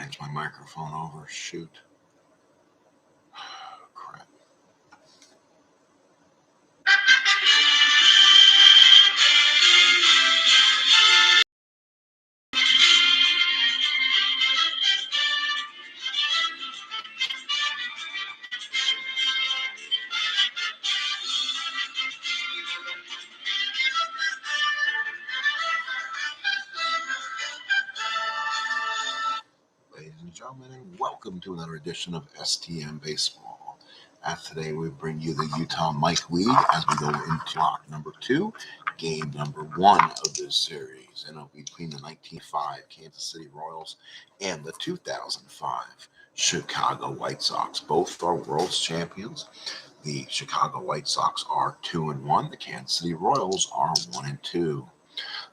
Hands my microphone over. Shoot. Crap. Ladies and gentlemen, and welcome to another edition of STM Baseball. Today we bring you the Utah Mike League as we go into block number 2, game number 1 of this series. And it'll be between the 1905 Kansas City Royals and the 2005 Chicago White Sox. Both are world champions. The Chicago White Sox are 2-1. The Kansas City Royals are 1-2.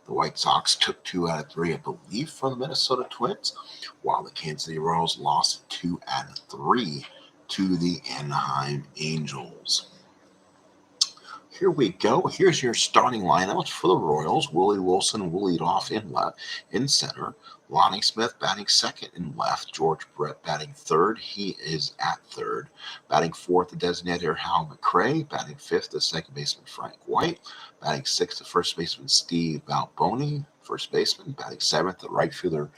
The White Sox took 2 out of 3, I believe, from the Minnesota Twins, while the Kansas City Royals lost 2 out of 3 to the Anaheim Angels. Here we go. Here's your starting lineups for the Royals. Willie Wilson will lead off in center. Lonnie Smith batting second in left. George Brett batting third. He is at third. Batting fourth, the designator Hal McRae. Batting fifth, the second baseman Frank White. Batting sixth, the first baseman Steve Balboni. First baseman. Batting seventh, the right fielder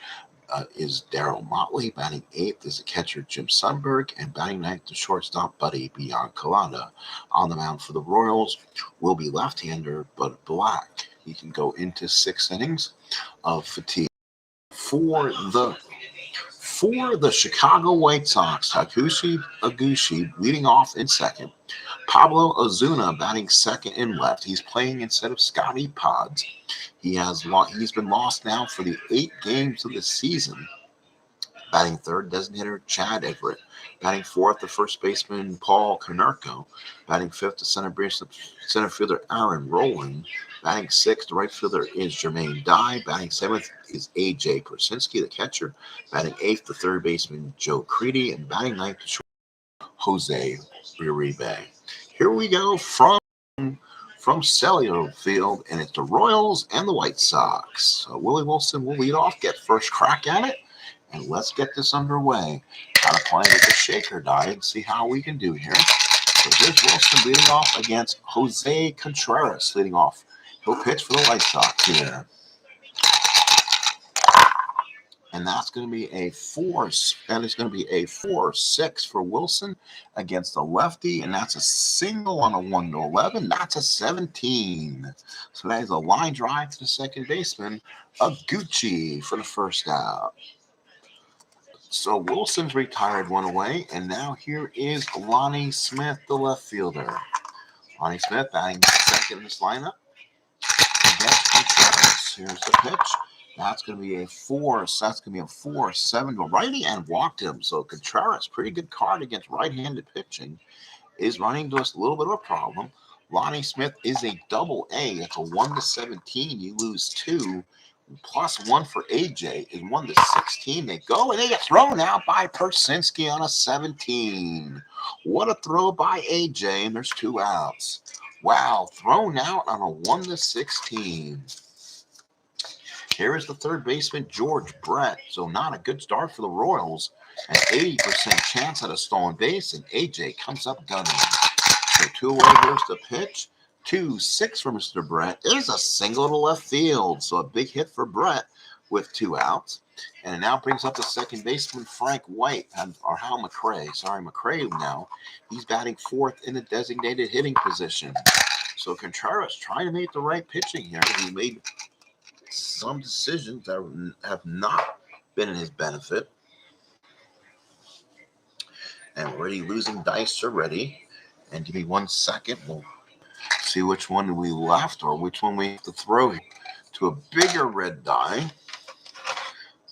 is Daryl Motley. Batting eighth is the catcher Jim Sundberg. And batting ninth, the shortstop Buddy Biancalana. On the mound for the Royals will be left-hander Bud Black. He can go into 6 innings of fatigue. For the Chicago White Sox, Takushi Agushi leading off in second. Pablo Ozuna batting second in left. He's playing instead of Scotty Pods. He's been lost now for the 8 games of the season. Batting third, designator Chad Everett. Batting fourth, the first baseman Paul Konerko. Batting fifth, the center fielder Aaron Rowland. Batting sixth, the right fielder is Jermaine Dye. Batting seventh is A.J. Persinski, the catcher. Batting eighth, the third baseman Joe Creedy. And batting ninth, the short Jose Uribe. Here we go from Cellular Field, and it's the Royals and the White Sox. So Willie Wilson will lead off, get first crack at it. And let's get this underway. Gotta play with the shaker die and see how we can do here. So here's Wilson leading off against Jose Contreras leading off. He'll pitch for the White Sox here. And that's going to be a 4-6 for Wilson against the lefty. And that's a single on a 1-11. That's a 17. So that is a line drive to the second baseman, Aguchi, for the first out. So Wilson's retired one away, and now here is Lonnie Smith, the left fielder. Lonnie Smith batting second in this lineup against Contreras. Here's the pitch. That's going to be a 4-7 to righty and walked him. So Contreras, pretty good card against right-handed pitching, is running into us a little bit of a problem. Lonnie Smith is a double A. It's a 1-17. You lose 2. Plus 1 for AJ is 1-16. They go and they get thrown out by Persinski on a 17. What a throw by AJ, and there's 2 outs. Wow, thrown out on a 1-16. Here is the third baseman, George Brett. So not a good start for the Royals. An 80% chance at a stolen base, and AJ comes up gunning. So 2 away, here's the pitch. 2-6 for Mr. Brett is a single to left field. So a big hit for Brett with 2 outs. And it now brings up the second baseman, Frank White, or Hal McRae. Sorry, McRae now. He's batting fourth in the designated hitting position. So Contreras trying to make the right pitching here. He made some decisions that have not been in his benefit. And we're already losing dice already. And give me 1 second. We'll see which one we left or which one we have to throw to a bigger red die.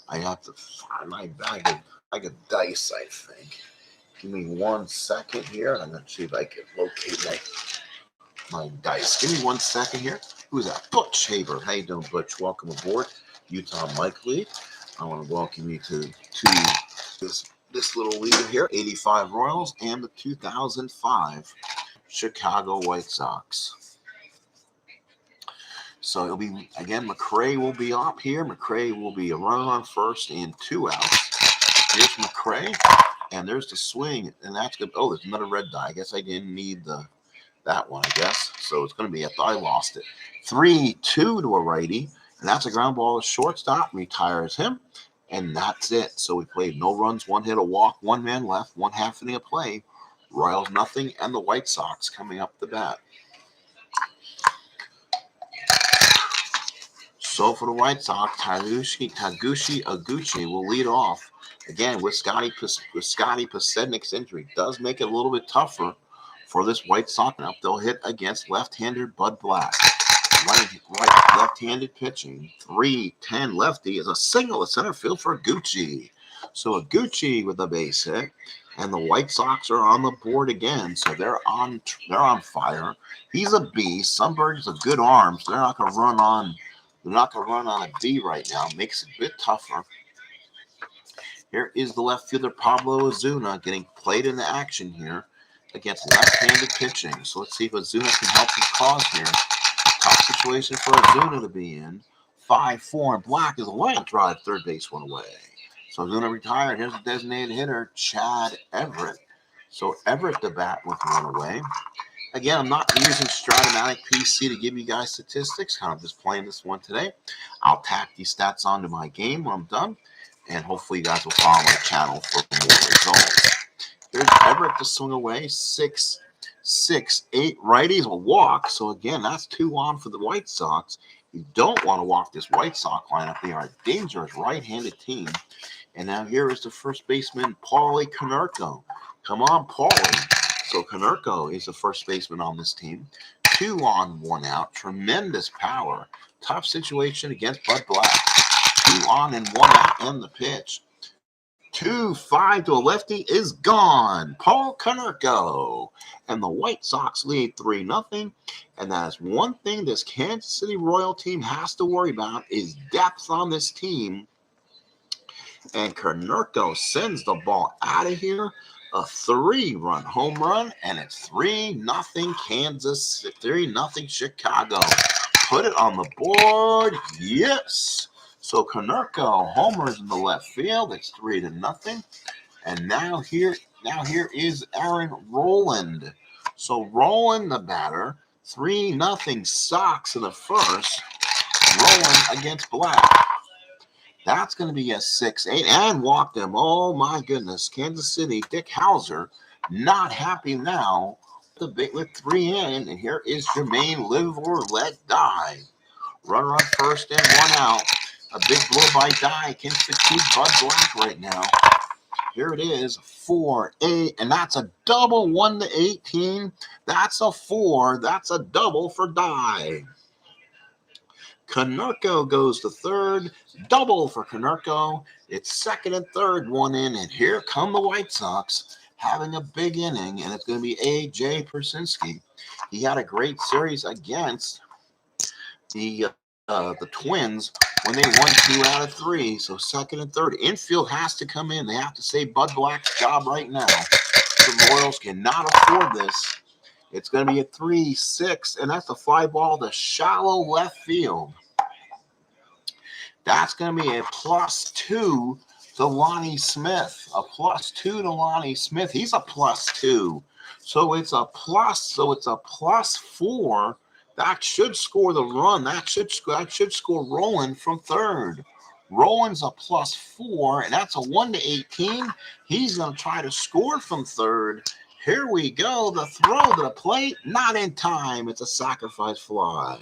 I have to find my bag of dice, I think. Give me 1 second here. I'm going to see if I can locate my dice. Give me 1 second here. Who's that? Butch Haber. How you doing, Butch? Welcome aboard Utah Mike League. I want to welcome you to this little league here, 85 Royals and the 2005 Chicago White Sox. So it'll be, again, McRae will be up here. McRae will be a runner on first and 2 outs. Here's McCray, and there's the swing, and that's good. Oh, there's another red die. I guess I didn't need that one, I guess. So it's going to be I lost it. 3-2 to a righty, and that's a ground ball to shortstop. Retires him, and that's it. So we played no runs, one hit, a walk, one man left, 1/2 inning of play. Royals nothing, and the White Sox coming up the bat. So for the White Sox, Taguchi Aguchi will lead off. Again, with Scotty Pasednik's injury, does make it a little bit tougher for this White Sox. Now they'll hit against left-hander Bud Black. Left-handed pitching. 3-10 lefty is a single to center field for Aguchi. So Aguchi with a base hit, and the White Sox are on the board again. So they're on fire. He's a beast. Sunberg's a good arm, so they're not going to run on. They're not going to run on a D right now. Makes it a bit tougher. Here is the left fielder Pablo Ozuna getting played into action here against left-handed pitching. So let's see if Ozuna can help his cause here. Tough situation for Ozuna to be in. 5-4, and Black is a line drive, third base one away. So Ozuna retired. Here's the designated hitter, Chad Everett. So Everett the bat with one away. Again, I'm not using Stratomatic PC to give you guys statistics. Kind of just playing this one today. I'll tack these stats onto my game when I'm done. And hopefully you guys will follow my channel for more results. Here's Everett to swing away. 6-8 righties will walk. So again, that's 2 on for the White Sox. You don't want to walk this White Sox lineup. They are a dangerous right-handed team. And now here is the first baseman, Paulie Konerko. Come on, Paulie. So Konerko is the first baseman on this team. 2 on, 1 out. Tremendous power. Tough situation against Bud Black. 2 on and 1 out, and the pitch. 2-5 to a lefty is gone. Paul Konerko. And the White Sox lead 3-0. And that is one thing this Kansas City Royal team has to worry about is depth on this team. And Konerko sends the ball out of here. A 3-run home run, and it's 3-0 Kansas, 3-0 Chicago. Put it on the board. Yes. So Konerko homers in the left field. It's 3-0. And now here is Aaron Rowland. So Rowland the batter. 3-0 Sox in the first. Rowland against Black. That's going to be a 6-8 and walked him. Oh, my goodness. Kansas City, Dick Hauser, not happy now with 3 in. And here is Jermaine Live or Let Die. Runner on first and 1 out. A big blow by Die can fatigue Bud Black right now. Here it is, 4-8. And that's a double, 1-18. That's a 4. That's a double for Die. Konerko goes to third. Double for Konerko. It's second and third, 1 in. And here come the White Sox having a big inning. And it's going to be A.J. Persinski. He had a great series against the Twins when they won 2 out of 3. So second and third. Infield has to come in. They have to save Bud Black's job right now. The Royals cannot afford this. It's going to be a 3-6, and that's a fly ball to shallow left field. That's going to be a +2 to Lonnie Smith. A +2 to Lonnie Smith. He's a +2. So it's a +4. That should score the run. That should score Rowland from third. Rowland's a +4, and that's a 1-18. He's going to try to score from third. Here we go. The throw to the plate, not in time. It's a sacrifice fly.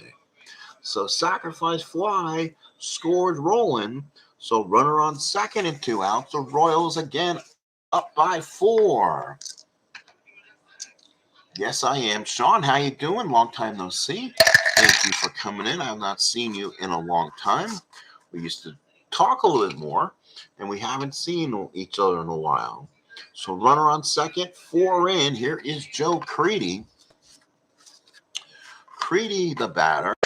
So sacrifice fly scored Rowland. So runner on second and 2 outs. The Royals again up by 4. Yes, I am. Sean, how you doing? Long time no see. Thank you for coming in. I have not seen you in a long time. We used to talk a little bit more, and we haven't seen each other in a while. So runner on second, 4 in. Here is Joe Creedy. Creedy the batter.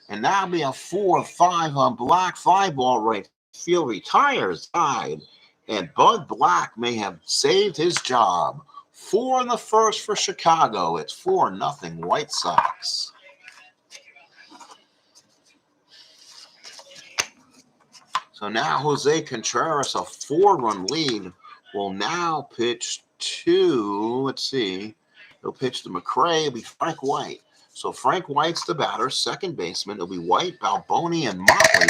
And that'll be a 4-5 on Black. Fly ball right field, retires, died. And Bud Black may have saved his job. 4 in the first for Chicago. It's 4-0 White Sox. So So now Jose Contreras, a 4-run lead, will now pitch to, let's see, he'll pitch to McRae. It'll be Frank White. So Frank White's the batter, second baseman. It'll be White, Balboni, and Motley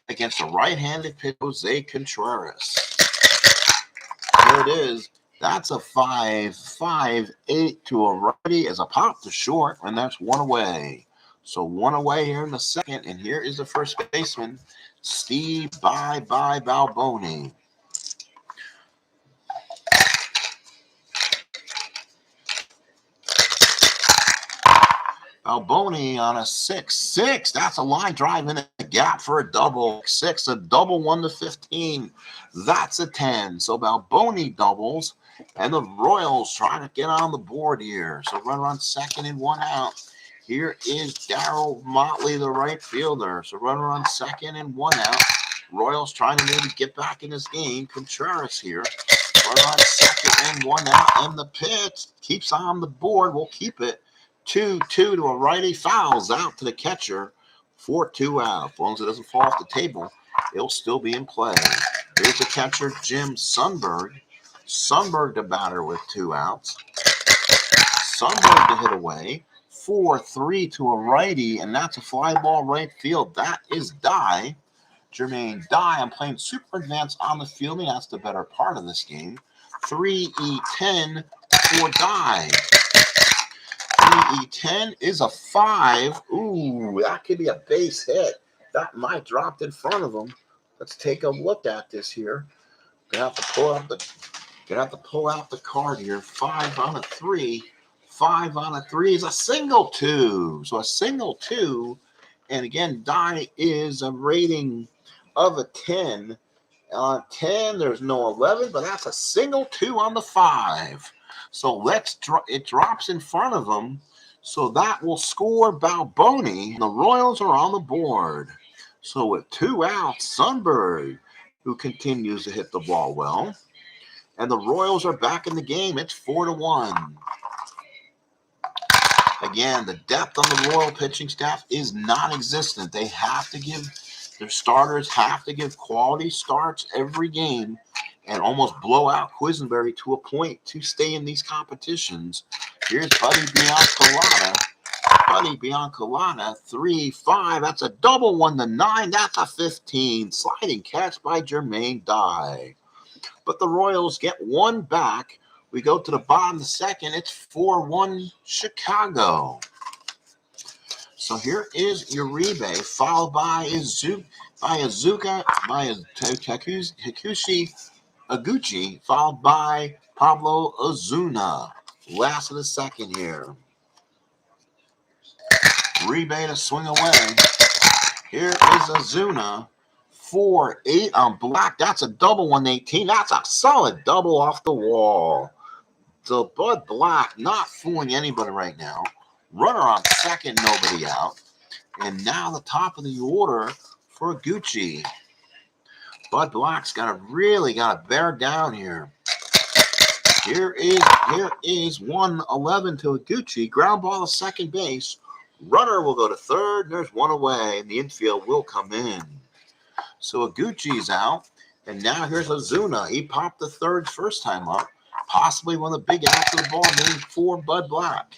against a right-handed pitcher, Jose Contreras. There it is. That's a 5-5-8 to a righty as a pop to short, and that's one away. So one away here in the second, and here is the first baseman, Steve Bye-Bye Balboni. Balboni on a 6-6. That's a line drive in a gap for a double. 6, a double 1-15. That's a 10. So Balboni doubles, and the Royals trying to get on the board here. So runner on second and one out. Here is Darryl Motley, the right fielder. So runner on second and one out. Royals trying to maybe get back in this game. Contreras here. Runner on second and one out. And the pitch keeps on the board. We'll keep it. 2-2 to a righty. Fouls out to the catcher. 4-2 out. As long as it doesn't fall off the table, it'll still be in play. Here's the catcher, Jim Sundberg. Sundberg the batter with 2 outs. Sundberg to hit away. 4-3 to a righty, and that's a fly ball right field. That is Dye. Jermaine Dye. I'm playing super advanced on the fielding. That's the better part of this game. 3E10 for Dye. 3E10 is a 5. Ooh, that could be a base hit. That might drop in front of him. Let's take a look at this here. Gonna have to pull out the card here. 5 on a 3. 5 on a 3 is a single 2. So a single 2. And again, Dye is a rating of a 10. On 10, there's no 11, but that's a single 2 on the 5. So it drops in front of him. So that will score Balboni. The Royals are on the board. So with 2 outs, Sundberg, who continues to hit the ball well. And the Royals are back in the game. It's 4-1. Again, the depth on the Royal pitching staff is non-existent. They have to give, their starters have to give quality starts every game and almost blow out Quisenberry to a point to stay in these competitions. Here's Buddy Biancolata. Buddy Biancolata, 3-5. That's a double 1-9. That's a 15. Sliding catch by Jermaine Dye. But the Royals get 1 back. We go to the bottom of the second. It's 4-1 Chicago. So here is Uribe, followed by Hikushi Aguchi, followed by Pablo Ozuna. Last of the second here. Uribe to swing away. Here is Ozuna. 4-8 on Black. That's a double 118. That's a solid double off the wall. So Bud Black not fooling anybody right now. Runner on second, nobody out. And now the top of the order for Gucci. Bud Black's really got to bear down here. Here is 1-11 to Gucci. Ground ball to second base. Runner will go to third. And there's 1 away. And the infield will come in. So Aguchi's out. And now here's Ozuna. He popped the third first time up. Possibly one of the big outs of the ball game for Bud Black.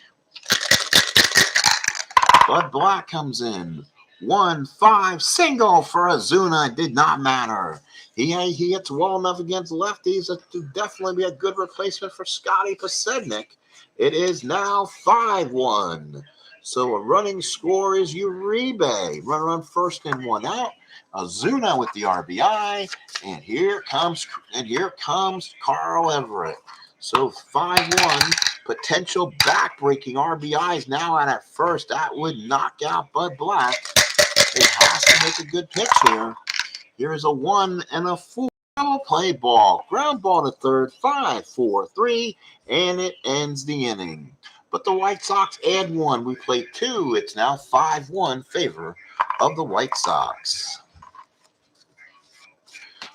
Bud Black comes in. 1-5 single for Ozuna. It did not matter. He hits well enough against lefties to definitely be a good replacement for Scotty Posednik. It is now 5-1. So a running score is Uribe. Runner on first and 1 out. Ozuna with the RBI. And here comes Carl Everett. So 5-1. Potential back-breaking RBIs now out at first. That would knock out Bud Black. It has to make a good pitch here. Here is a 1-4 play ball. Ground ball to third. 5-4-3. And it ends the inning. But the White Sox add 1. We play 2. It's now 5-1 favor of the White Sox.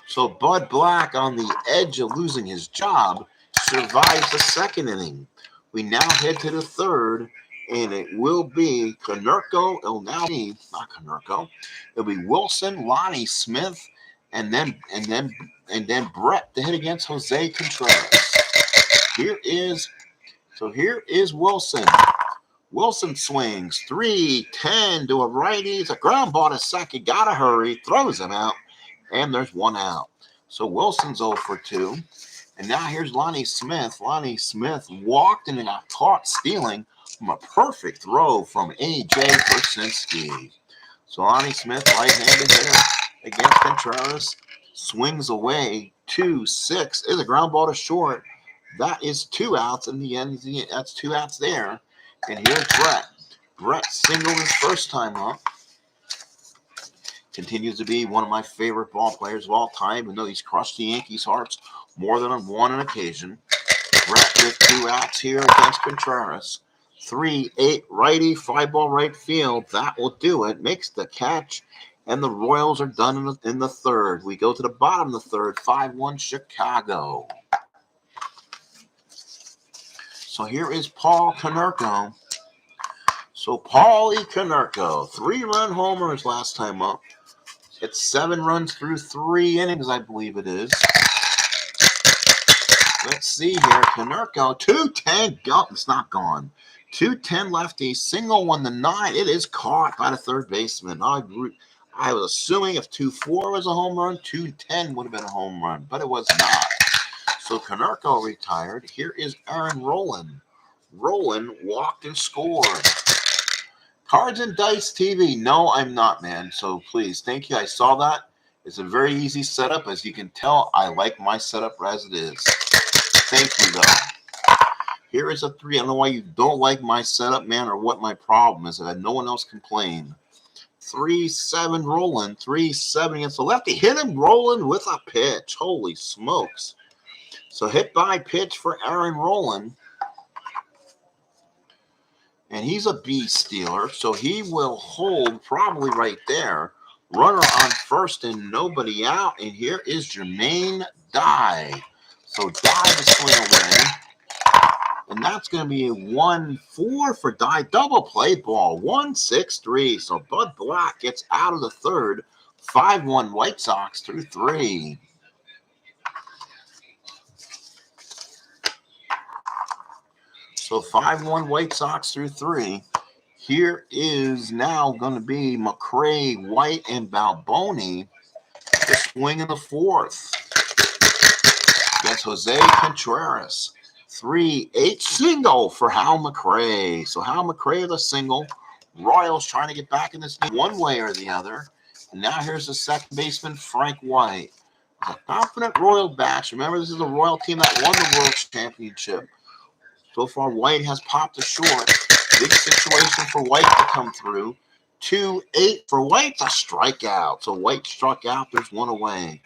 So Bud Black, on the edge of losing his job, survives the second inning. We now head to the third, and it will be Konerko. It'll now be, not Konerko. It'll be Wilson, Lonnie Smith, and then Brett to hit against Jose Contreras. Here is Wilson. Wilson swings 3-10 to a righty. It's a ground ball to second. Gotta hurry. Throws him out, and there's one out. So Wilson's 0 for 2. And now here's Lonnie Smith. Lonnie Smith walked and got caught stealing from a perfect throw from A.J. Bersinski. So Lonnie Smith, right-handed hitter against Contreras, swings away 2-6. Is a ground ball to short. That is 2 outs in the end. That's 2 outs there. And here's Brett. Brett singled his first time up. Continues to be one of my favorite ball players of all time, even though he's crushed the Yankees' hearts more than on one occasion. Brett with 2 outs here against Contreras. 3-8 righty, fly ball right field. That will do it. Makes the catch, and the Royals are done in the third. We go to the bottom of the third, 5-1 Chicago. So here is Paul Konerko. So Paulie Konerko, 3-run homers last time up. It's 7 runs through 3 innings, I believe it is. Let's see here. Konerko, 210. It's not gone. 210 lefty, single one to 9. It is caught by the third baseman. I was assuming if 2-4 was a home run, 210 would have been a home run, but it was not. So Konerko retired. Here is Aaron Rowland. Rowland walked and scored. Cards and Dice TV. No, I'm not, man. So please, thank you. I saw that. It's a very easy setup. As you can tell, I like my setup as it is. Thank you, though. Here is a 3. I don't know why you don't like my setup, man, or what my problem is. I had no one else complain. 3-7 Rowland. 3-7 against the lefty. Hit him, Rowland, with a pitch. Holy smokes. So hit by pitch for Aaron Rowland. And he's a base stealer, so he will hold probably right there. Runner on first and nobody out. And here is Jermaine Dye. So Dye to swing away. And that's going to be a 1-4 for Dye. Double play ball. 1-6-3. So Bud Black gets out of the third. 5-1 White Sox through 3. So 5-1 White Sox through 3. Here is now going to be McRae, White, and Balboni to swing in the fourth. Against Jose Contreras. 3-8 single for Hal McRae. So Hal McRae with a single. Royals trying to get back in this game one way or the other. And now here's the second baseman, Frank White. A confident Royal batch. Remember, this is a Royal team that won the World Championship. So far, White has popped a short. Big situation for White to come through. 2-8 for White. A strikeout. So White struck out. There's one away.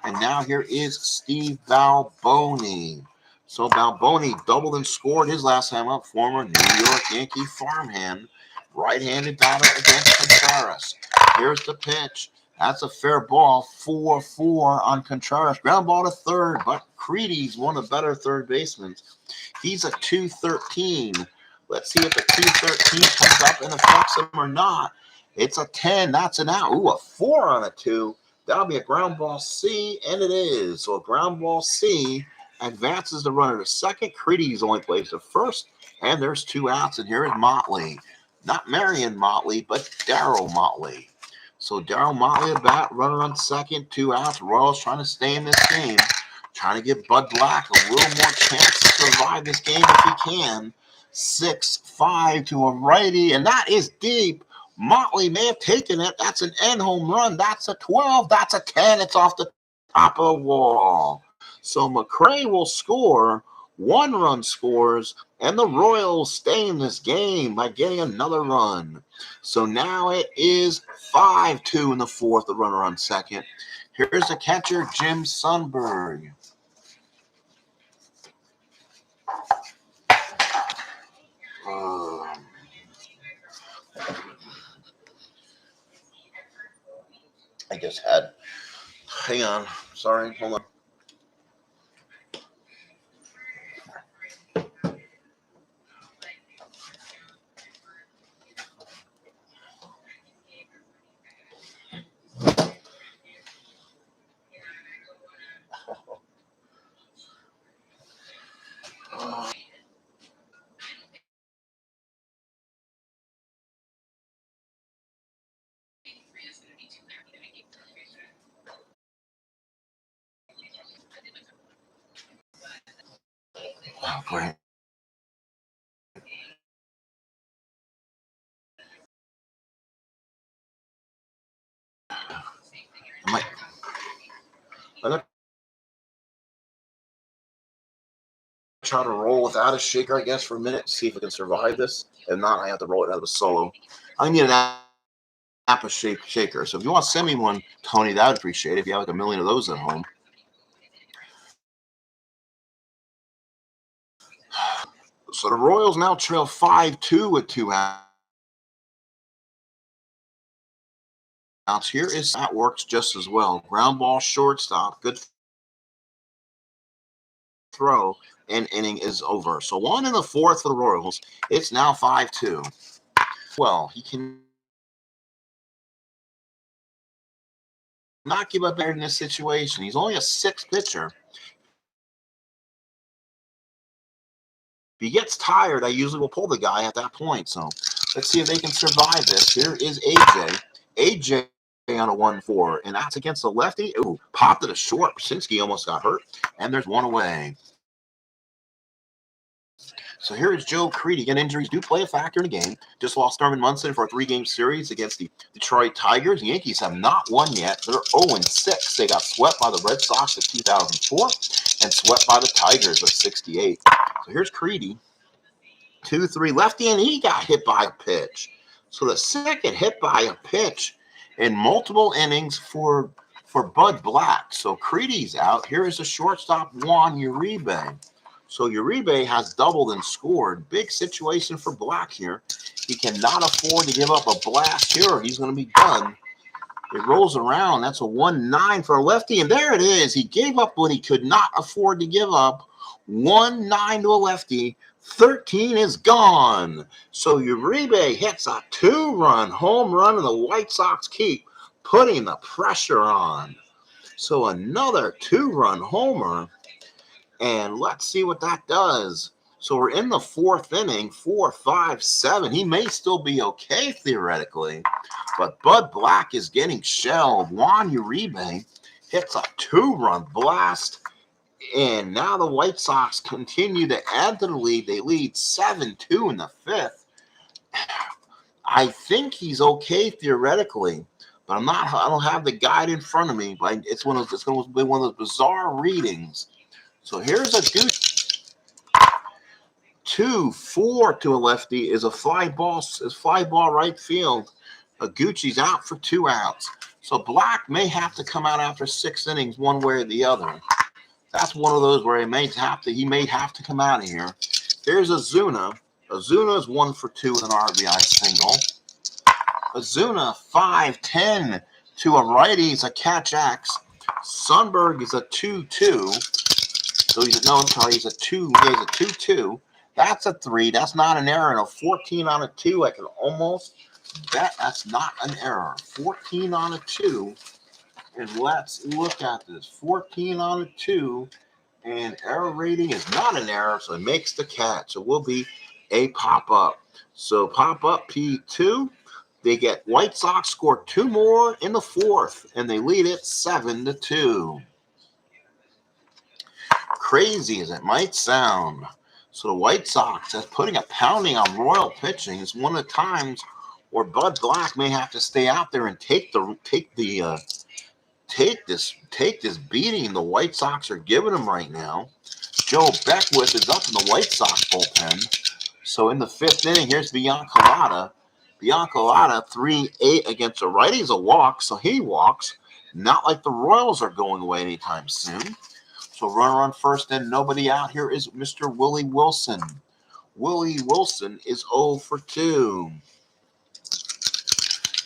And now here is Steve Balboni. So Balboni doubled and scored his last time up. Former New York Yankee farmhand. Right-handed batter against Contreras. Here's the pitch. That's a fair ball. 4-4 on Contreras. Ground ball to third, but Creedy's one of the better third basemen. He's a 2-13. Let's see if the 2-13 comes up and affects him or not. It's a 10. That's an out. Ooh, a 4 on a 2. That'll be a ground ball C, and it is. So a ground ball C advances the runner to second. Creedy's only plays to first, and there's 2 outs. And here is Motley. Not Marion Motley, but Darryl Motley. So Darryl Motley at bat, runner on second, 2 outs. Royals trying to stay in this game. Trying to give Bud Black a little more chance to survive this game if he can. 6-5 to a righty, and that is deep. Motley may have taken it. That's an end home run. That's a 12. That's a 10. It's off the top of the wall. So McRae will score. 1 run scores, and the Royals stay in this game by getting another run. So now it is 5-2 in the fourth, the runner on second. Here's the catcher, Jim Sundberg. I just had, hang on, sorry, hold on. Oh, great. I'm gonna try to roll without a shaker, I guess, for a minute, see if I can survive this. If not, I have to roll it out of a solo. I need an Apple shaker. So if you want to send me one, Tony, that would appreciate it. If you have like a million of those at home. So the Royals now trail 5-2 with 2 outs. Here is that works just as well. Ground ball, shortstop, good throw, and inning is over. So 1 in the 4th for the Royals. It's now 5-2. Well, he can not give up better in this situation. He's only a 6th pitcher. If he gets tired, I usually will pull the guy at that point. So let's see if they can survive this. Here is AJ. AJ on a 1-4, and that's against the lefty. Ooh, popped it a short. Brzezinski almost got hurt, and there's one away. So here is Joe Creedy. Again, injuries do play a factor in the game. Just lost Thurman Munson for a 3-game series against the Detroit Tigers. The Yankees have not won yet. They're 0-6. They got swept by the Red Sox in 2004 and swept by the Tigers of 68. So here's Creedy. 2-3 lefty, and he got hit by a pitch. So the second hit by a pitch in multiple innings for Bud Black. So Creedy's out. Here is the shortstop, Juan Uribe. So Uribe has doubled and scored. Big situation for Black here. He cannot afford to give up a blast here, or he's going to be done. It rolls around. That's a 1-9 for a lefty, and there it is. He gave up what he could not afford to give up. 1-9 to a lefty. 13 is gone. So Uribe hits a 2-run home run, and the White Sox keep putting the pressure on. So another 2-run homer, and let's see what that does. So we're in the 4th inning, 4, 5, 7. He may still be okay theoretically, but Bud Black is getting shelled. Juan Uribe hits a 2-run blast. And now the White Sox continue to add to the lead. They lead 7-2 in the 5th. I think he's okay theoretically, but I don't have the guide in front of me. But it's going to be one of those bizarre readings. So here's a good 2-4 to a lefty is a fly ball right field. Gucci's out for 2 outs. So Black may have to come out after 6 innings one way or the other. That's one of those where he may have to come out of here. Here's Ozuna. Ozuna is 1 for 2 with an RBI single. Ozuna 5-10 to a righty. He's a catch X. Sundberg is a 2-2. So he's a 2-2. That's a 3. That's not an error. And a 14 on a 2. I can almost bet that's not an error. 14 on a 2. And let's look at this. 14 on a 2. And error rating is not an error, so it makes the catch. It will be a pop-up. So pop-up P2. They get White Sox score 2 more in the 4th, and they lead it 7-2. Crazy as it might sound. So the White Sox is putting a pounding on Royal pitching. It's one of the times where Bud Black may have to stay out there and take this beating the White Sox are giving him right now. Joe Beckwith is up in the White Sox bullpen. So in the 5th inning, here's Biancalata. Biancalata 3-8 against a righty is a walk, so he walks. Not like the Royals are going away anytime soon. So runner on first and nobody out. Here is Mr. Willie Wilson. Willie Wilson is 0 for 2.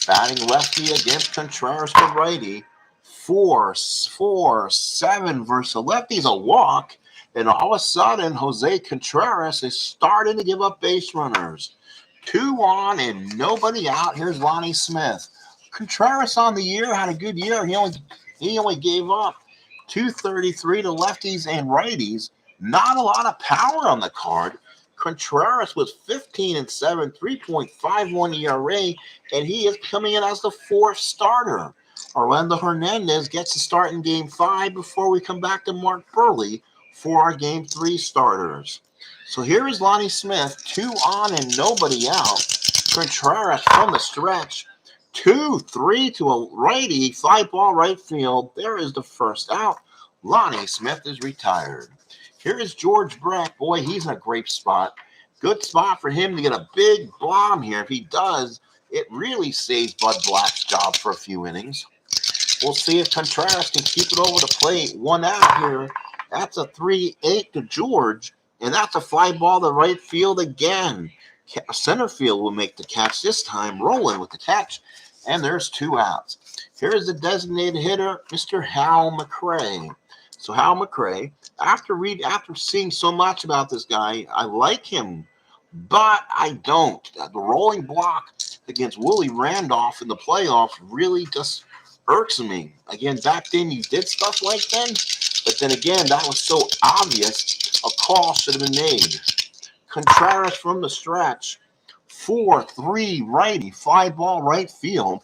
Batting lefty against Contreras to righty. 4-7 versus a lefty's a walk. And all of a sudden, Jose Contreras is starting to give up base runners. 2 on and nobody out. Here's Lonnie Smith. Contreras on the year had a good year. He only gave up 233 to lefties and righties. Not a lot of power on the card. Contreras was 15-7, 3.51 ERA, and he is coming in as the fourth starter. Orlando Hernandez gets to start in Game 5 before we come back to Mark Burley for our Game 3 starters. So here is Lonnie Smith, 2 on and nobody out. Contreras from the stretch, 2-3 to a righty, fly ball right field. There is the first out. Lonnie Smith is retired. Here is George Brett. Boy, he's in a great spot. Good spot for him to get a big bomb here. If he does, it really saves Bud Black's job for a few innings. We'll see if Contreras can keep it over the plate. 1 out here. That's a 3-8 to George, and that's a fly ball to right field again. Center field will make the catch this time. Rolling with the catch, and there's 2 outs. Here is the designated hitter, Mr. Hal McRae. So Hal McRae, after seeing so much about this guy, I like him, but I don't. The rolling block against Willie Randolph in the playoffs really just irks me. Again, back then you did stuff like that, but then again, that was so obvious, a call should have been made. Contreras from the stretch, 4-3 righty, fly ball right field.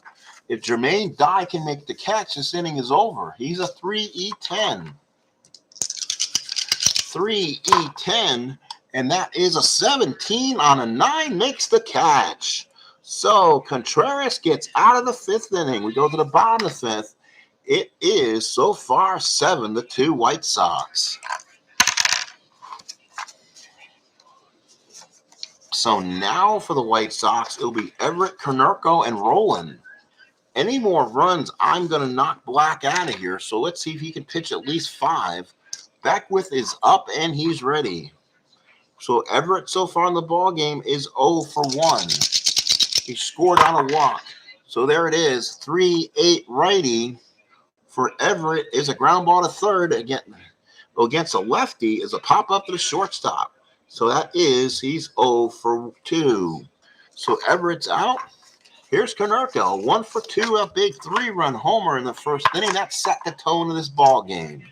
If Jermaine Dye can make the catch, this inning is over. He's a 3-E-10. 3-E-10, and that is a 17 on a 9, makes the catch. So Contreras gets out of the 5th inning. We go to the bottom of the 5th. It is so far 7-2 White Sox. So now for the White Sox, it'll be Everett, Konerko, and Roland. Any more runs, I'm going to knock Black out of here. So let's see if he can pitch at least 5. Beckwith is up, and he's ready. So Everett so far in the ball game is 0 for 1. He scored on a walk. So there it is, 3-8 righty for Everett is a ground ball to third. Against a lefty is a pop up to the shortstop. So he's 0 for 2. So Everett's out. Here's Konerko, 1 for 2, a big 3-run homer in the first inning. That set the tone of this ball game.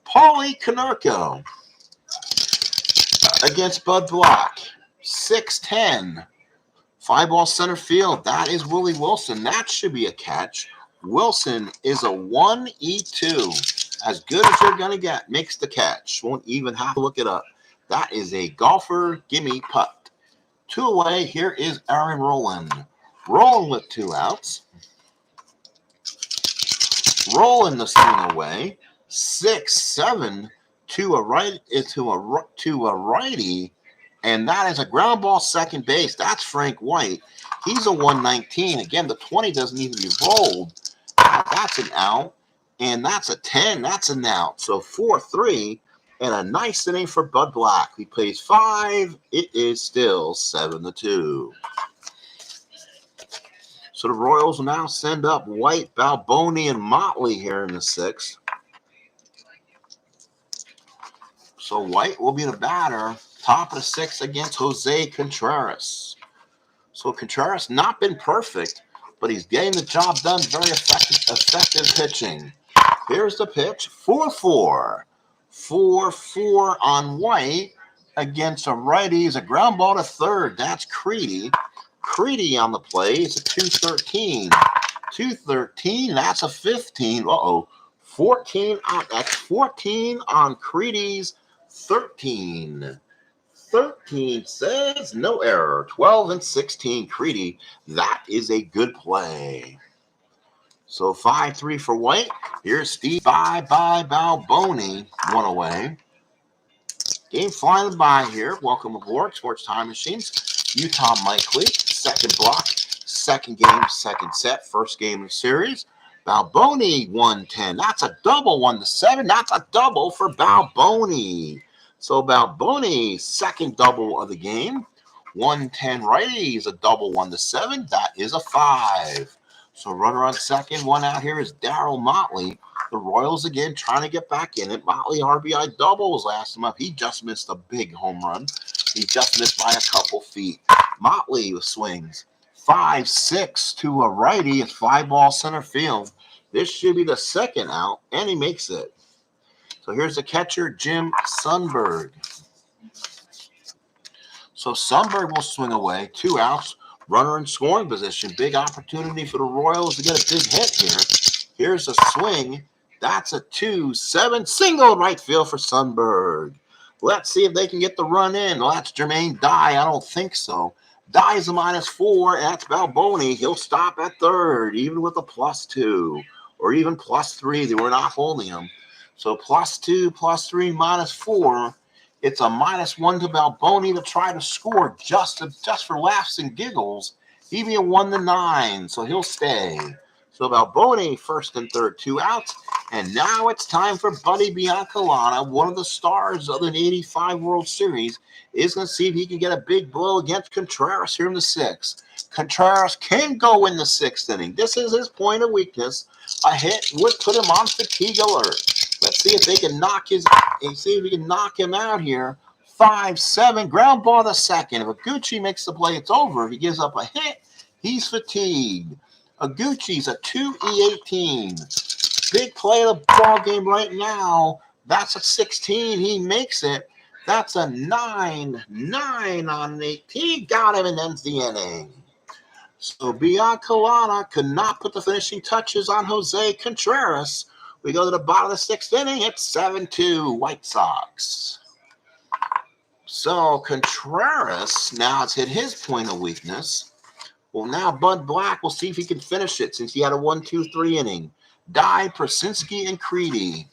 Paulie Konerko against Bud Black, 6-10. Fly ball center field. That is Willie Wilson. That should be a catch. Wilson is a 1-E-2. As good as you're going to get. Makes the catch. Won't even have to look it up. That is a golfer gimme putt. 2 away. Here is Aaron Roland. Rolling with 2 outs. Rolling the swing away. 6-7 to a righty. And that is a ground ball second base. That's Frank White. He's a 119. Again, the 20 doesn't even be rolled. That's an out. And that's a 10. That's an out. So 4-3. And a nice inning for Bud Black. He plays 5. It is still 7-2. So the Royals will now send up White, Balboni, and Motley here in the 6th. So White will be the batter. Top of the 6th against Jose Contreras. So Contreras not been perfect, but he's getting the job done. Very effective pitching. Here's the pitch. 4-4. 4-4 on White against a righty. Is a ground ball to third. That's Creedy. Creedy on the play. It's a 2-13. 2-13. That's a 15. 14. That's 14 on Creedy's 13. 13 says no error. 12 and 16 Creedy. That is a good play. So 5-3 for White. Here's Steve Bye Balboni. 1 away. Game flying by here. Welcome aboard Sports Time Machines. Utah Mike Lee. Second block. Second game. Second set. First game of the series. Balboni 110. That's a double 1-7. That's a double for Balboni. So Balboni, second double of the game. 110 righty is a double 1-7. That is a 5. So runner on second. 1 out here is Darryl Motley. The Royals again trying to get back in it. Motley RBI doubles last time up. He just missed a big home run. He just missed by a couple feet. Motley swings 5-6 to a righty. It's 5-ball center field. This should be the second out, and he makes it. So here's the catcher, Jim Sundberg. So Sundberg will swing away. 2 outs. Runner in scoring position. Big opportunity for the Royals to get a big hit here. Here's a swing. That's a 2-7 single right field for Sundberg. Let's see if they can get the run in. Well, that's Jermaine Dye. I don't think so. Dye's a -4. That's Balboni. He'll stop at third, even with a +2 or even +3. They were not holding him. So +2, +3, -4. It's a -1 to Balboni to try to score just for laughs and giggles. He'd be a 1-9, so he'll stay. So Balboni first and third, 2 outs. And now it's time for Buddy Biancalana, one of the stars of the 85 World Series, is going to see if he can get a big blow against Contreras here in the 6th. Contreras can go in the 6th inning. This is his point of weakness. A hit would put him on fatigue alert. Let's see if they can knock him out here. 5-7, ground ball to second. If Aguchi makes the play, it's over. If he gives up a hit, he's fatigued. Aguchi's a 2-18. Big play of the ball game right now. That's a 16. He makes it. That's a 9-9 on 8. He got him and ends the inning. So Biancalana could not put the finishing touches on Jose Contreras. We go to the bottom of the 6th inning. It's 7-2 White Sox. So Contreras now has hit his point of weakness. Well, now Bud Black will see if he can finish it since he had a 1-2-3 inning. Dye, Persinski, and Creedy.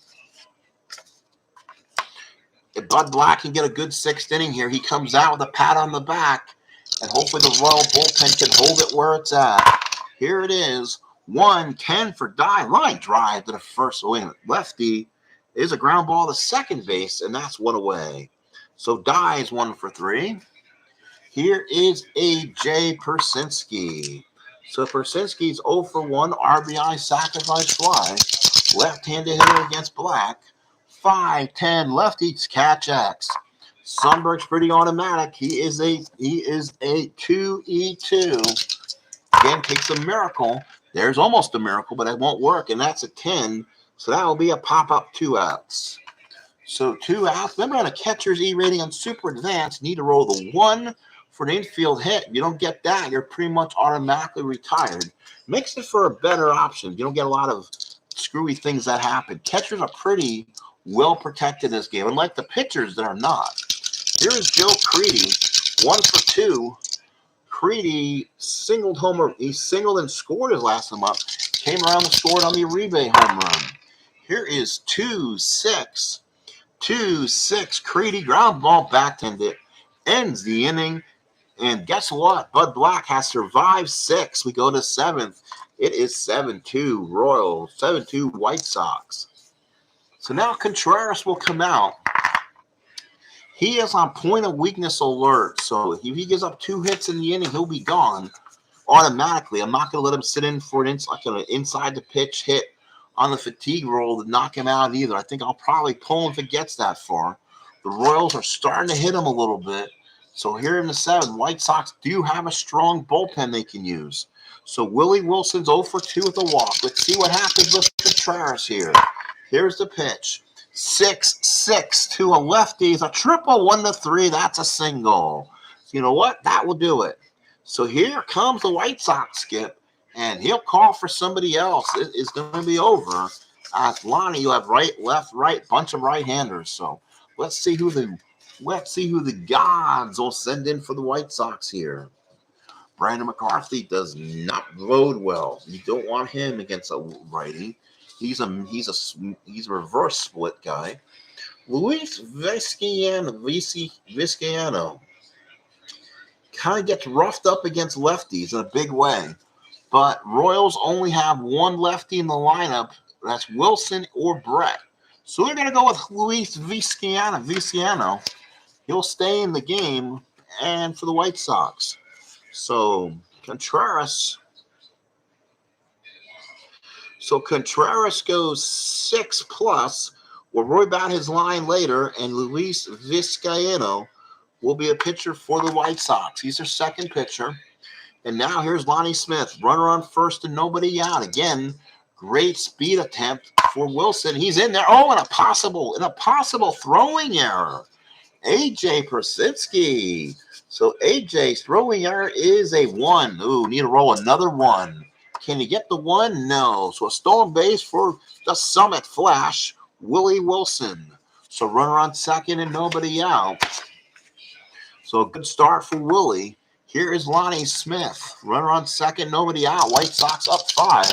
If Bud Black can get a good 6th inning here, he comes out with a pat on the back, and hopefully the Royal bullpen can hold it where it's at. Here it is. 1-10 for Dye. Line drive to the first. Lefty is a ground ball to second base, and that's 1 away. So Dye is 1 for 3. Here is A.J. Persinski. So Persinski's 0 for 1, RBI sacrifice fly. Left-handed hitter against Black. 5-10 lefties catch X. Sundberg's pretty automatic. He is a 2-E2. Again, takes a miracle. There's almost a miracle, but it won't work, and that's a 10. So that will be a pop-up 2 outs. So 2 outs. Remember, on a catcher's E rating on Super Advanced, you need to roll the 1 for an infield hit. If you don't get that, you're pretty much automatically retired. Makes it for a better option. You don't get a lot of screwy things that happen. Catchers are pretty well protected in this game, unlike the pitchers that are not. Here is Joe Creedy, 1 for 2. Creedy singled homer. He singled and scored his last time up. Came around and scored on the Uribe home run. Here is 2-6. 2-6. Creedy ground ball back-handed. Ends the inning. And guess what? Bud Black has survived 6. We go to 7th. It is 7-2 Royals, 7-2 White Sox. So now Contreras will come out. He is on point of weakness alert. So if he gives up 2 hits in the inning, he'll be gone automatically. I'm not going to let him sit in for an inside the pitch hit on the fatigue roll to knock him out either. I think I'll probably pull him if it gets that far. The Royals are starting to hit him a little bit. So here in the 7th, White Sox do have a strong bullpen they can use. So Willie Wilson's 0 for 2 with a walk. Let's see what happens with Contreras here. Here's the pitch. 6-6 to a lefty. It's a triple 1-3. That's a single. You know what? That will do it. So here comes the White Sox, Skip, and he'll call for somebody else. It is going to be over. Lonnie, you have right, left, right, bunch of right-handers. So let's see who the gods will send in for the White Sox here. Brandon McCarthy does not bode well. You don't want him against a righty. He's a reverse split guy. Luis Vizcaino kind of gets roughed up against lefties in a big way. But Royals only have one lefty in the lineup. That's Wilson or Brett. So we're going to go with Luis Vizcaino. He'll stay in the game and for the White Sox. So Contreras goes 6+. We'll worry about his line later, and Luis Vizcaino will be a pitcher for the White Sox. He's their second pitcher. And now here's Lonnie Smith, runner on first and nobody out. Again, great speed attempt for Wilson. He's in there. Oh, and a possible throwing error. AJ Persinski. So AJ's throwing error is a 1. Ooh, need to roll another 1. Can you get the 1? No. So a stolen base for the Summit Flash, Willie Wilson. So runner on second and nobody out. So a good start for Willie. Here is Lonnie Smith. Runner on second, nobody out. White Sox up 5.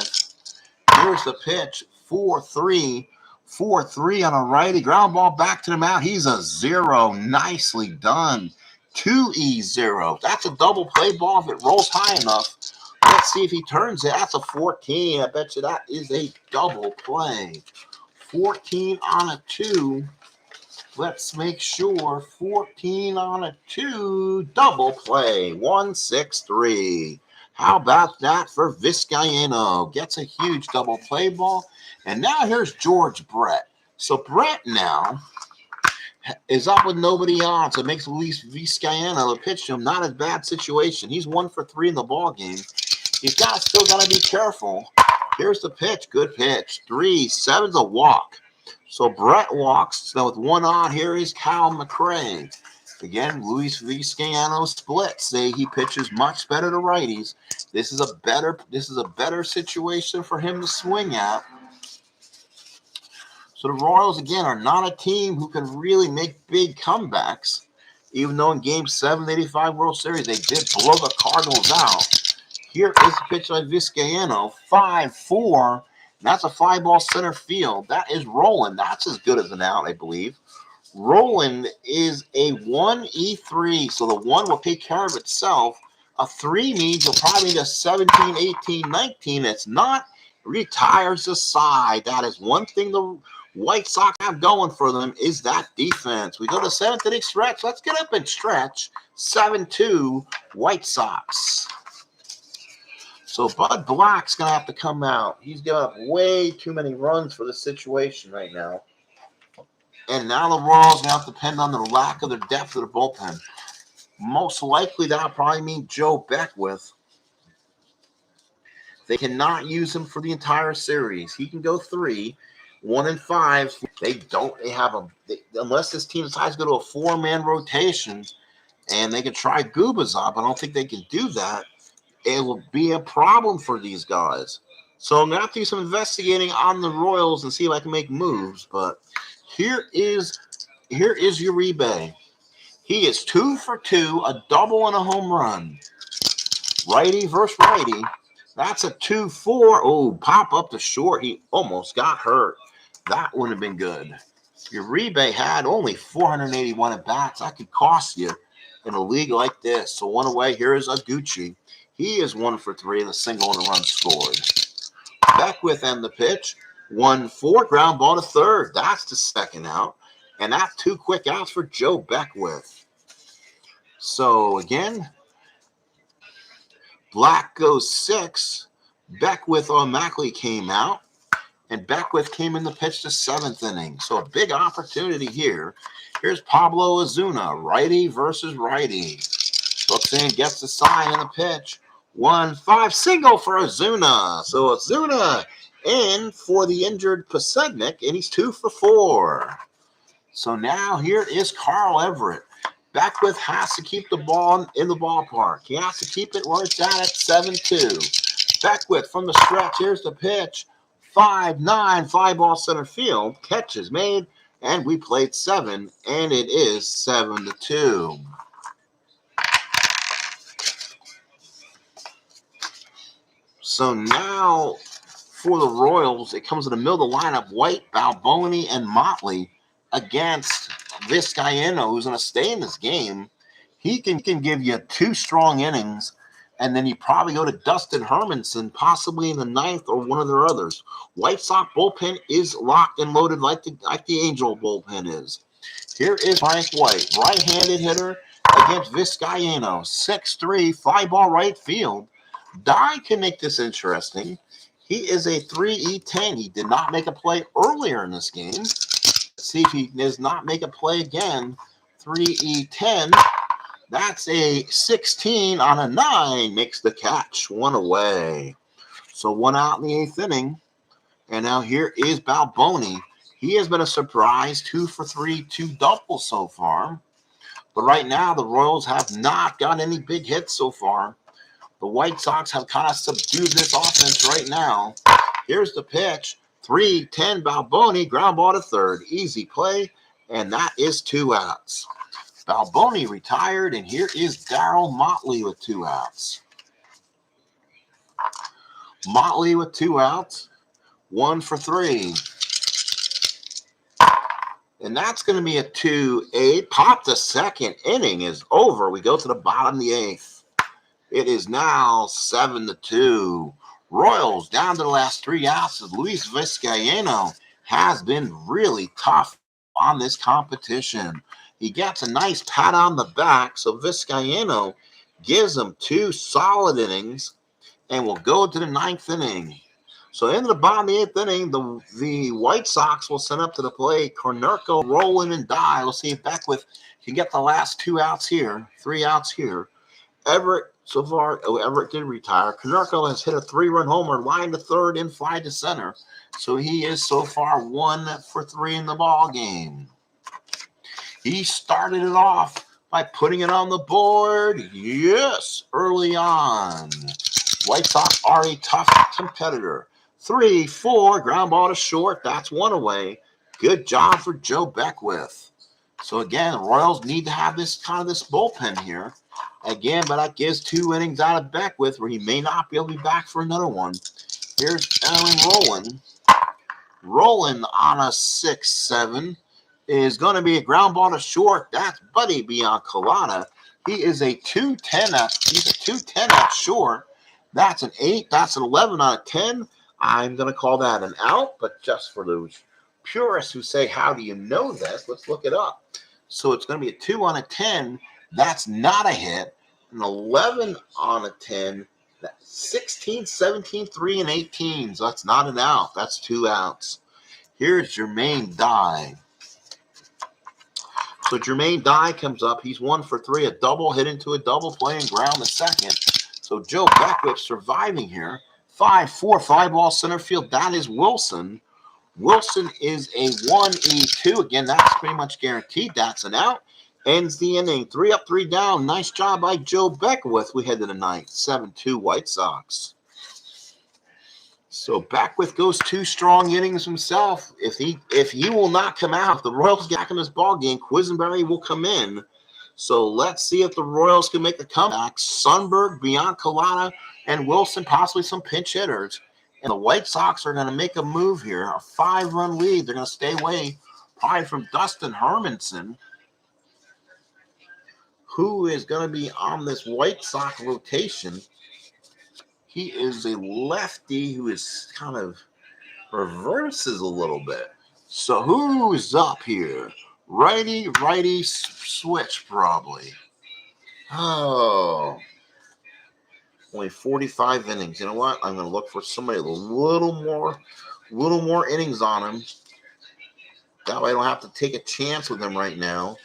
Here's the pitch. 4-3. 4-3 on a righty. Ground ball back to the mound. He's a 0. Nicely done. 2-0. That's a double play ball if it rolls high enough. Let's see if he turns it. That's a 14. I bet you that is a double play. 14 on a 2. Let's make sure 14 on a 2. Double play. 1-6-3. How about that for Vizcaino? Gets a huge double play ball. And now here's George Brett. So Brett now is up with nobody on. So it makes Luis Vizcaino the pitch to him. Not a bad situation. He's 1 for 3 in the ball game. He's still got to be careful. Here's the pitch. Good pitch. 3-7's a walk. So Brett walks. So with 1 on, here is Cal McRae. Again, Luis Vizcaino splits. Say he pitches much better to righties. This is a better situation for him to swing at. So the Royals again are not a team who can really make big comebacks. Even though in Game 7 of the '85 World Series they did blow the Cardinals out. Here is the pitch by Vizcaino. 5-4. That's a fly ball center field. That is rolling. That's as good as an out, I believe. Roland is a 1-E3, so the 1 will take care of itself. A 3 means you'll probably need a 17, 18, 19. It's not. Retires the side. That is one thing the White Sox have going for them is that defense. We go to 7th inning stretch. Let's get up and stretch. 7-2 White Sox. So Bud Black's going to have to come out. He's given up way too many runs for this situation right now. And now the Royals now depend on the lack of their depth of the bullpen. Most likely that'll probably mean Joe Beckwith. They cannot use him for the entire series. He can go 3, 1 and 5. Unless this team decides to go to a 4-man rotation and they can try Gubazov. I don't think they can do that. It will be a problem for these guys. So I'm going to have to do some investigating on the Royals and see if I can make moves. But here is Uribe. He is 2 for 2, a double and a home run. Righty versus righty. That's a 2-4. Oh, pop up to short. He almost got hurt. That wouldn't have been good. Uribe had only 481 at bats. That could cost you in a league like this. So 1 away. Here is Aguchi. He is 1 for 3 and a single and a run scored. Beckwith and the pitch. 1-4. Ground ball to third. That's the second out. And that's 2 quick outs for Joe Beckwith. So again, Black goes 6. Beckwith automatically came out. And Beckwith came in the pitch to 7th inning. So a big opportunity here. Here's Pablo Ozuna, righty versus righty. Looks in, gets the sign and the pitch. 1-5 single for Ozuna. So Ozuna in for the injured Pasegnik, and he's 2 for 4. So now here is Carl Everett. Beckwith has to keep the ball in the ballpark. He has to keep it where it's at 7-2. Beckwith from the stretch. Here's the pitch. 5-9, fly ball center field. Catch is made, and we played 7, and it is 7-2. So now for the Royals, it comes in the middle of the lineup. White, Balboni, and Motley against Vizcaino, who's going to stay in this game. He can give you 2 strong innings, and then you probably go to Dustin Hermanson, possibly in the 9th or one of their others. White Sox bullpen is locked and loaded like the Angel bullpen is. Here is Frank White, right-handed hitter against Vizcaino. 6-3, fly ball right field. Dye can make this interesting. He is a 3-E10. He did not make a play earlier in this game. Let's see if he does not make a play again. 3-E10. That's a 16 on a 9. Makes the catch. 1 away. So 1 out in the 8th inning. And now here is Balboni. He has been a surprise. 2 for 3, 2 doubles so far. But right now, the Royals have not got any big hits so far. The White Sox have kind of subdued this offense right now. Here's the pitch. 3-10 Balboni, ground ball to third. Easy play, and that is 2 outs. Balboni retired, and here is Darryl Motley with 2 outs. Motley with 2 outs, 1 for 3. And that's going to be a 2-8. Pop the second inning is over. We go to the bottom of the 8th. It is now 7-2. Royals down to the last 3 outs. Luis Vizcaino has been really tough on this competition. He gets a nice pat on the back, so Vizcaino gives him 2 solid innings and will go to the 9th inning. So into the bottom of the 8th inning, the White Sox will send up to the plate. Konerko rolling and die. We'll see if Beckwith can get the last 2 outs here, 3 outs here. Everett, so far, Everett did retire. Konerko has hit a 3-run homer, line to third, and fly to center. So he is so far 1 for 3 in the ball game. He started it off by putting it on the board. Yes, early on. White Sox are a tough competitor. 3-4, ground ball to short. That's 1 away. Good job for Joe Beckwith. So again, the Royals need to have this bullpen here. Again, but that gives 2 innings out of Beckwith, where he may not be able to be back for another one. Here's Aaron Rowland. Rowland on a 6-7 is going to be a ground ball to short. That's Buddy Biancalana. He is a 2-10 at. He's a 2-10 at short. That's an 8. That's an 11 out of 10. I'm going to call that an out, but just for those purists who say, how do you know this? Let's look it up. So it's going to be a 2 on a 10. That's not a hit. An 11 on a 10. That's 16, 17, 3, and 18. So that's not an out. That's 2 outs. Here's Jermaine Dye. So Jermaine Dye comes up. He's 1 for 3. A double hit into a double play and ground to second. So Joe Beckwith surviving here. 5-4, fly ball center field. That is Wilson. Wilson is a 1-2. Again, that's pretty much guaranteed. That's an out. Ends the inning. 3 up, 3 down. Nice job by Joe Beckwith. We head to the 9th. 7-2 White Sox. So Beckwith goes 2 strong innings himself. If he will not come out, if the Royals get back in this ball game, Quisenberry will come in. So let's see if the Royals can make a comeback. Sundberg, Biancalana, and Wilson, possibly some pinch hitters. And the White Sox are going to make a move here. A 5-run lead. They're going to stay away probably from Dustin Hermanson, who is going to be on this White Sox rotation. He is a lefty who is kind of reverses a little bit. So who's up here? Righty switch probably. Oh, only 45 innings. You know what? I'm going to look for somebody with a little more innings on him. That way I don't have to take a chance with him right now.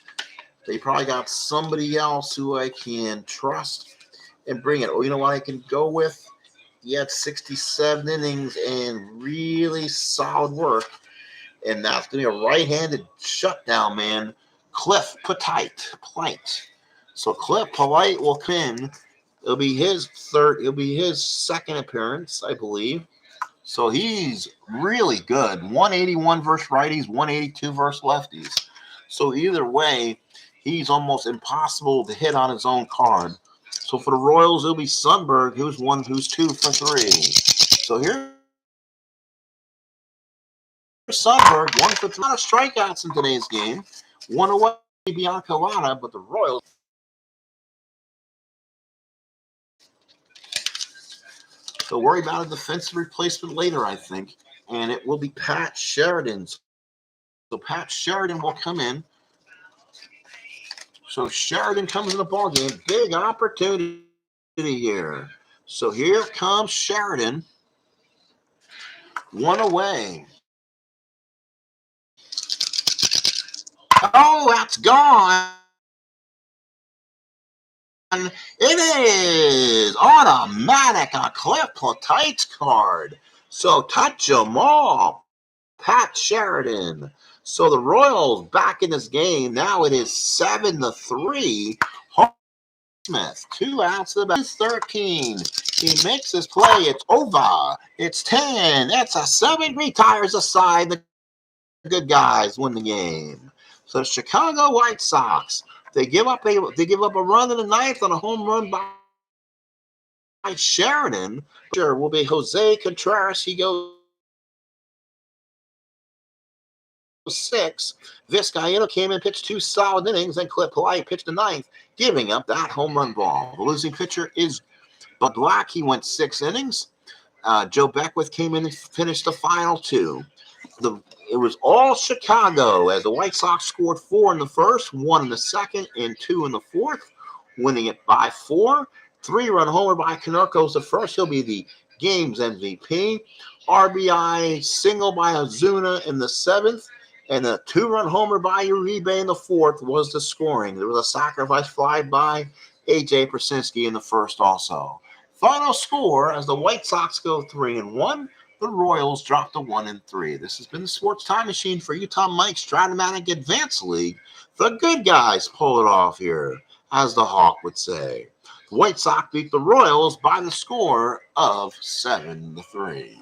They probably got somebody else who I can trust and bring it. Oh, you know what I can go with? He had 67 innings and really solid work. And that's going to be a right-handed shutdown man, Cliff Polite. So Cliff Polite will come in. It'll be his second appearance, I believe. So he's really good. 181 versus righties, 182 versus lefties. So either way, he's almost impossible to hit on his own card. So for the Royals, it'll be Sundberg, who's 2 for 3. So here's Sundberg, 1 for 3. A lot of strikeouts in today's game. 1 away, Biancalana, but the Royals. So worry about a defensive replacement later, I think. And it will be Pat Sheridan. So Pat Sheridan will come in. So Sheridan comes in the ball game. Big opportunity here. So here comes Sheridan. 1 away. Oh, that's gone. It is automatic on Cliff Platite's card. So touch them all. Pat Sheridan. So the Royals back in this game. Now it is 7-3. Smith, 2 outs to the bat. 13. He makes his play. It's over. It's 10. That's a 7. Retires aside. The good guys win the game. So the Chicago White Sox, they give up a run in the ninth on a home run by Sheridan. Sure will be Jose Contreras. He goes 6. Vizcaíno came in, pitched 2 solid innings, and Clip Polite pitched the ninth, giving up that home run ball. The losing pitcher is Bud Black. He went 6 innings. Joe Beckwith came in and finished the final 2. It was all Chicago as the White Sox scored 4 in the first, 1 in the second, and 2 in the fourth, winning it by 4. 3-run homer by Canercos the first. He'll be the game's MVP. RBI single by Ozuna in the 7th, and a 2-run homer by Uribe in the 4th was the scoring. There was a sacrifice fly by A.J. Prasinsky in the first also. Final score as the White Sox go 3-1. The Royals drop to 1-3. This has been the Sports Time Machine for Utah Mike's Stratomatic Advanced League. The good guys pull it off here, as the Hawk would say. The White Sox beat the Royals by the score of 7-3.